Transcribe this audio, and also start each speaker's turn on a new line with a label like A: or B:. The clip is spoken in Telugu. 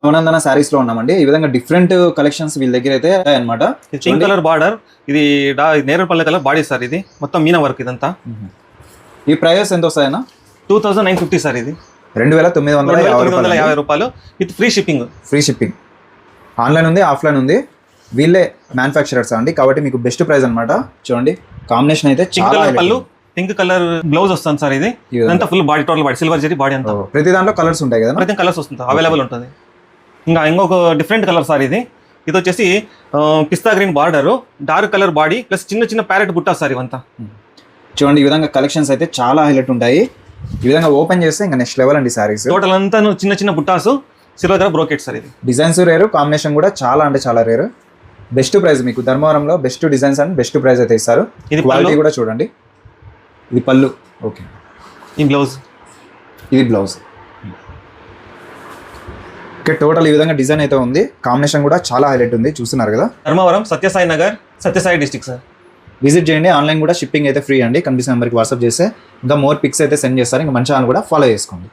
A: నవనందన శారీస్ లో ఉన్నామండి. ఈ విధంగా డిఫరెంట్ కలెక్షన్స్ వీళ్ళ దగ్గర అయితే అన్నమాట.
B: పింక్ కలర్ బార్డర్, ఇది నేరేడుపల్లి కలర్ బాడీ సార్. ఇది మొత్తం మీనా వర్క్ ఇదంతా.
A: ఈ ప్రైస్ ఎంత వస్తాయన్నా?
B: 2950 సార్. ఇది
A: 2950
B: రూపాయలు with free shipping.
A: Free shipping. Online ఉంది, ఆఫ్లైన్ ఉంది. వీళ్ళే మ్యానుఫ్యాక్చరర్స్ అండి, కాబట్టి మీకు బెస్ట్ ప్రైస్ అనమాట. చూడండి కాంబినేషన్ అయితే చాలా
B: పళ్ళు, పింక్ కలర్ బ్లౌజ్ వస్తుంది సార్. ఇది అంతా full body, total body silver zari body అంతా.
A: ప్రతి దాంట్లో కలర్స్ ఉంటాయి కదా?
B: ప్రతి కలర్స్ వస్తుంది, అవైలబుల్ ఉంటుంది. ఇంకా ఇంకొక డిఫరెంట్ కలర్ సార్. ఇది వచ్చేసి పిస్తా green border, dark colour body plus చిన్న చిన్న ప్యారెట్ బుట్టా సార్. ఇవంతా
A: చూడండి ఈ విధంగా కలెక్షన్స్ అయితే చాలా హైలైట్ ఉంటాయి. ఈ విధంగా ఓపెన్ చేస్తే ఇంకా నెక్స్ట్ లెవెల్ అండి సారీస్.
B: టోటల్ అంతా చిన్న చిన్న బుట్టాస్, సిల్వర్ కలర్ బ్రోకెట్ సార్. ఇది
A: డిజైన్స్ రేరు, కాంబినేషన్ కూడా చాలా అంటే చాలా రేరు. బెస్ట్ ప్రైస్ మీకు ధర్మవరంలో best designs and best price అయితే ఇస్తారు. ఇది క్వాలిటీ కూడా చూడండి. ఇది పళ్ళు. ఓకే,
B: ఈ బ్లౌజ్,
A: ఇది బ్లౌజ్. ఓకే, టోటల్ ఈ విధంగా డిజైన్ అయితే ఉంది. కాంబినేషన్ కూడా చాలా హైలైట్ ఉంది, చూస్తున్నారు కదా.
B: Dharmavaram Sathya Sai Nagar, Sathya Sai district sir.
A: Visit చేయండి. ఆన్లైన్ కూడా షిప్పింగ్ అయితే ఫ్రీ అండి. కనిపిస్తున్న నెంబర్కి వాట్సాప్ చేస్తే ఇంకా మోర్ పిక్స్ అయితే సెండ్ చేస్తారు. ఇంకా మంచి ఛానల్ కూడా ఫాలో చేసుకోండి.